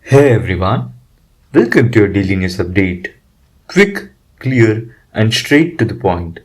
Hey everyone, welcome to your daily news update. Quick, clear, and straight to the point.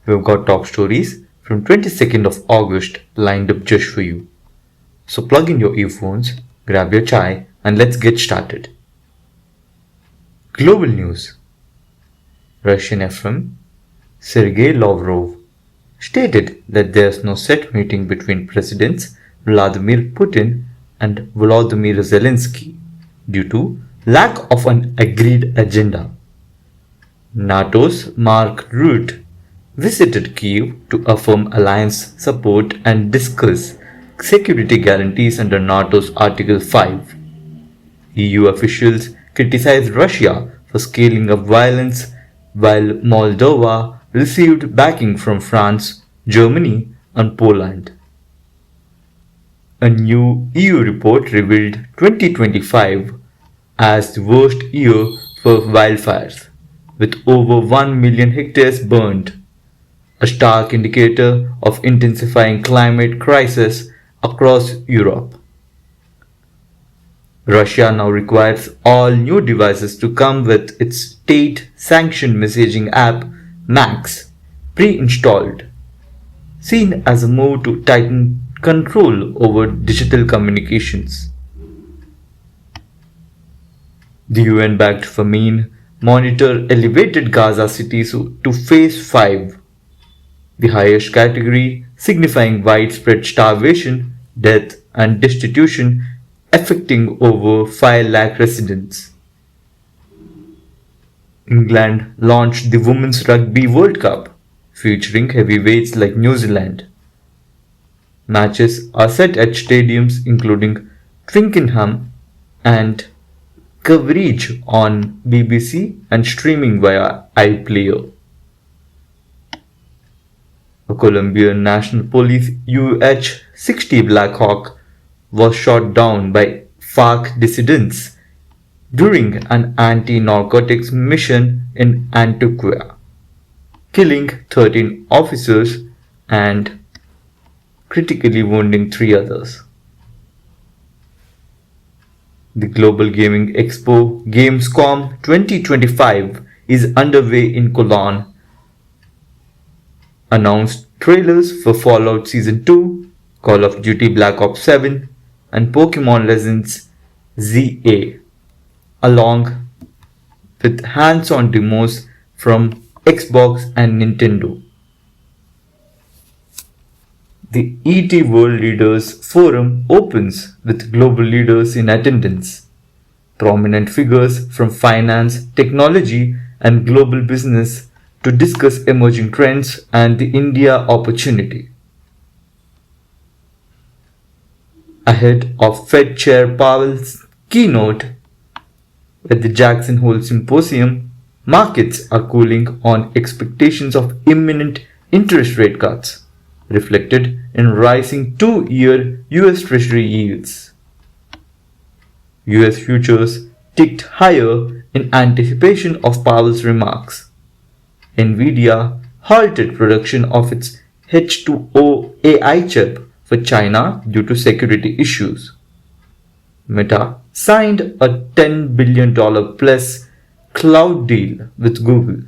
We've got top stories from 22nd of August lined up just for you. So plug in your earphones, grab your chai, and let's get started. Global news. Russian FM Sergei Lavrov stated that there's no set meeting between Presidents Vladimir Putin and Volodymyr Zelensky due to lack of an agreed agenda. NATO's Mark Rutte visited Kyiv to affirm alliance support and discuss security guarantees under NATO's Article 5. EU officials criticized Russia for scaling up violence, while Moldova received backing from France, Germany, and Poland. A new EU report revealed 2025 as the worst year for wildfires, with over 1 million hectares burned, a stark indicator of intensifying climate crisis across Europe. Russia now requires all new devices to come with its state-sanctioned messaging app Max pre-installed, seen as a move to tighten control over digital communications. The UN-backed famine monitor elevated Gaza cities to phase 5, the highest category signifying widespread starvation, death, and destitution affecting over 5 lakh residents. England launched the Women's Rugby World Cup, featuring heavyweights like New Zealand. Matches are set at stadiums including Twickenham and coverage on BBC and streaming via iPlayer. A Colombian National Police UH-60 Black Hawk was shot down by FARC dissidents during an anti-narcotics mission in Antioquia, killing 13 officers and critically wounding 3 others. The Global Gaming Expo Gamescom 2025 is underway in Cologne. Announced trailers for Fallout Season 2, Call of Duty Black Ops 7, and Pokemon Legends ZA, along with hands-on demos from Xbox and Nintendo. The ET World Leaders Forum opens with global leaders in attendance. Prominent figures from finance, technology, and global business to discuss emerging trends and the India opportunity. Ahead of Fed Chair Powell's keynote at the Jackson Hole Symposium, markets are cooling on expectations of imminent interest rate cuts, reflected in rising 2-year US Treasury yields. US futures ticked higher in anticipation of Powell's remarks. Nvidia halted production of its H2O AI chip for China due to security issues. Meta signed a $10 billion plus cloud deal with Google,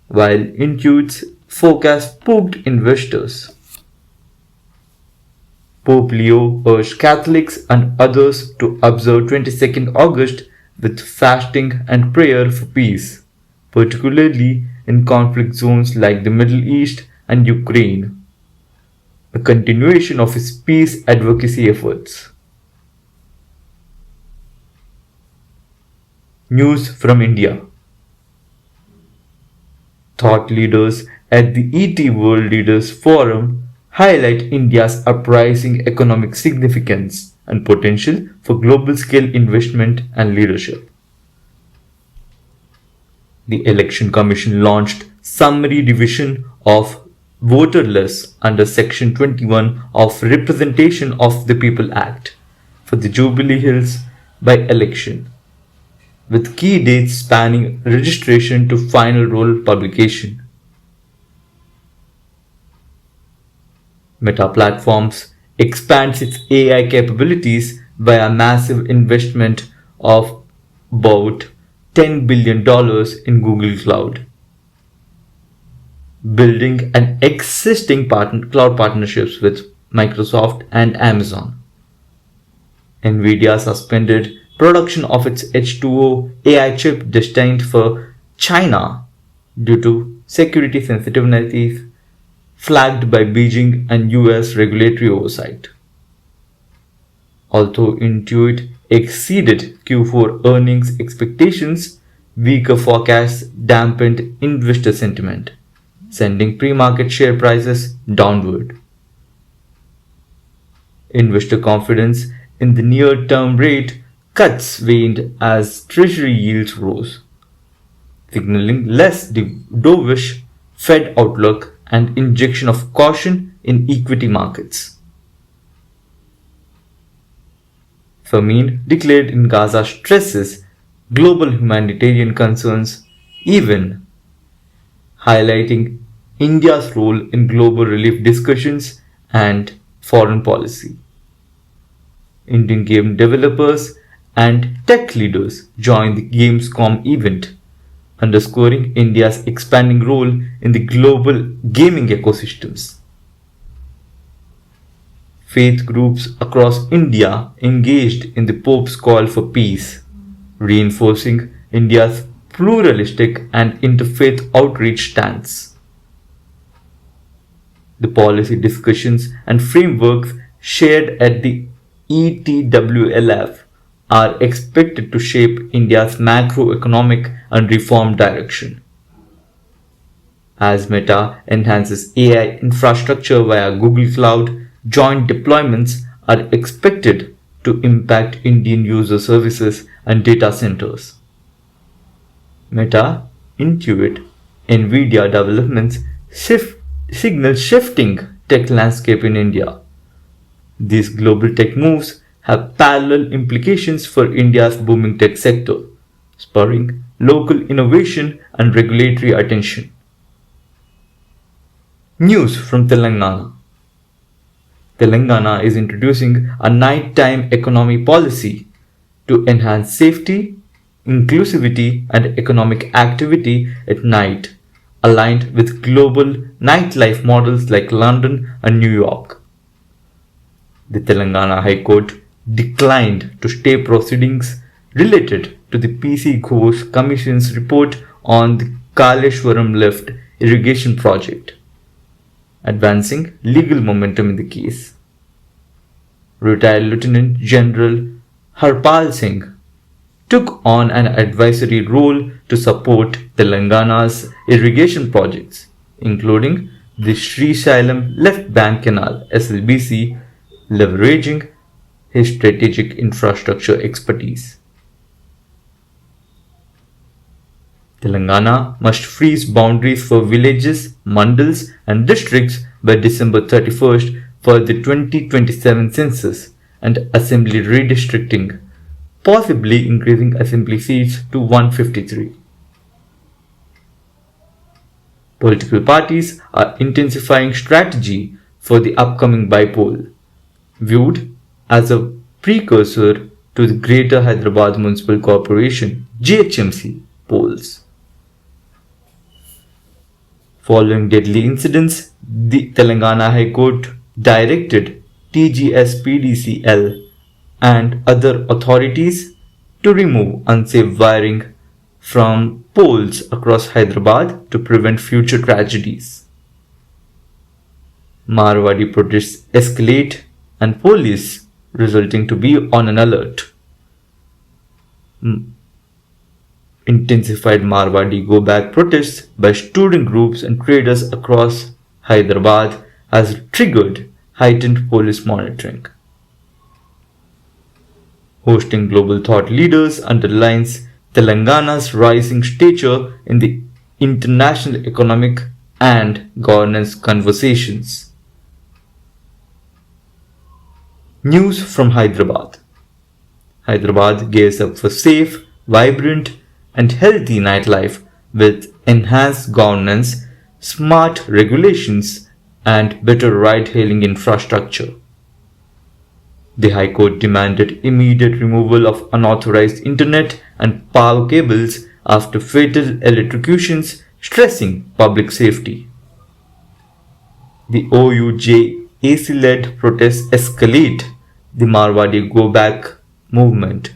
while Intuit's forecast spooked investors. Pope Leo urged Catholics and others to observe 22nd August with fasting and prayer for peace, particularly in conflict zones like the Middle East and Ukraine, a continuation of his peace advocacy efforts. News from India. Thought leaders at the ET World Leaders Forum highlight India's uprising economic significance and potential for global-scale investment and leadership. The Election Commission launched Summary Division of Voter Lists under Section 21 of Representation of the People Act for the Jubilee Hills by-election, with key dates spanning registration to final roll publication. Meta Platforms expands its AI capabilities by a massive investment of about $10 billion in Google Cloud, building an existing cloud partnerships with Microsoft and Amazon. Nvidia suspended production of its H2O AI chip destined for China due to security sensitivities flagged by Beijing and US regulatory oversight. Although Intuit exceeded Q4 earnings expectations, weaker forecasts dampened investor sentiment, sending pre-market share prices downward. Investor confidence in the near-term rate cuts waned as treasury yields rose, signaling less dovish Fed outlook and injection of caution in equity markets. Famine declared in Gaza stresses global humanitarian concerns, even highlighting India's role in global relief discussions and foreign policy. Indian game developers and tech leaders joined the Gamescom event, underscoring India's expanding role in the global gaming ecosystems. Faith groups across India engaged in the Pope's call for peace, reinforcing India's pluralistic and interfaith outreach stance. The policy discussions and frameworks shared at the ETWLF are expected to shape India's macroeconomic and reform direction. As Meta enhances AI infrastructure via Google Cloud, joint deployments are expected to impact Indian user services and data centers. Meta, Intuit, Nvidia developments signal shifting tech landscape in India. These global tech moves have parallel implications for India's booming tech sector, spurring local innovation and regulatory attention. News from Telangana. Telangana is introducing a nighttime economy policy to enhance safety, inclusivity, and economic activity at night, aligned with global nightlife models like London and New York. The Telangana High Court declined to stay proceedings related to the PC Ghosh Commission's report on the Kaleshwaram lift irrigation project, advancing legal momentum in the case. Retired Lieutenant General Harpal Singh took on an advisory role to support Telangana's irrigation projects, including the Sri Sailam Left Bank Canal SLBC, leveraging his strategic infrastructure expertise. Telangana must freeze boundaries for villages, mandals, and districts by December 31st for the 2027 census and assembly redistricting, possibly increasing assembly seats to 153. Political parties are intensifying strategy for the upcoming bypoll, viewed as a precursor to the Greater Hyderabad Municipal Corporation (GHMC) polls. Following deadly incidents, the Telangana High Court directed TGSPDCL and other authorities to remove unsafe wiring from poles across Hyderabad to prevent future tragedies. Marwadi protests escalate and police resulting to be on an alert. Intensified Marwadi go back protests by student groups and traders across Hyderabad has triggered heightened police monitoring. Hosting global thought leaders underlines Telangana's rising stature in the international economic and governance conversations. News from Hyderabad. Hyderabad gears up for safe, vibrant, and healthy nightlife with enhanced governance, smart regulations, and better ride-hailing infrastructure. The High Court demanded immediate removal of unauthorized internet and power cables after fatal electrocutions, stressing public safety. The OUJ AC-led protests escalate. The Marwadi Go Back movement.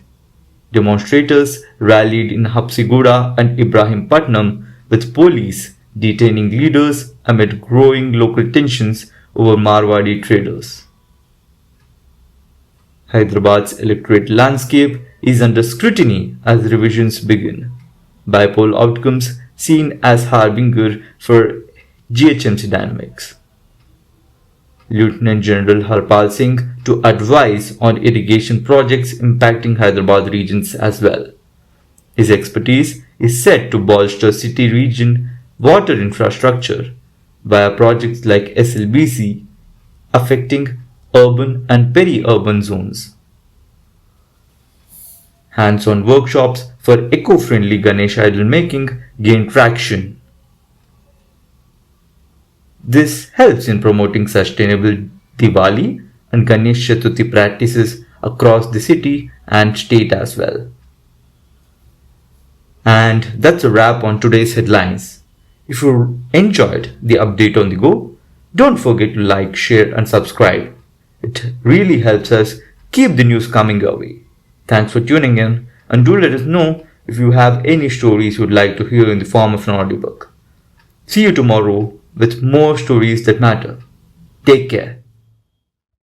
Demonstrators rallied in Hapsiguda and Ibrahimpatnam with police detaining leaders amid growing local tensions over Marwadi traders. Hyderabad's electorate landscape is under scrutiny as revisions begin. By-poll outcomes seen as harbinger for GHMC dynamics. Lieutenant General Harpal Singh to advise on irrigation projects impacting Hyderabad regions as well. His expertise is set to bolster city region water infrastructure via projects like SLBC affecting urban and peri-urban zones. Hands-on workshops for eco-friendly Ganesh idol making gain traction. This helps in promoting sustainable Diwali and Ganesh Chaturthi practices across the city and state as well. And that's a wrap on today's headlines. If you enjoyed the update on the go, don't forget to like, share and subscribe. It really helps us keep the news coming our way. Thanks for tuning in, and do let us know if you have any stories you'd like to hear in the form of an audiobook. See you tomorrow with more stories that matter. Take care.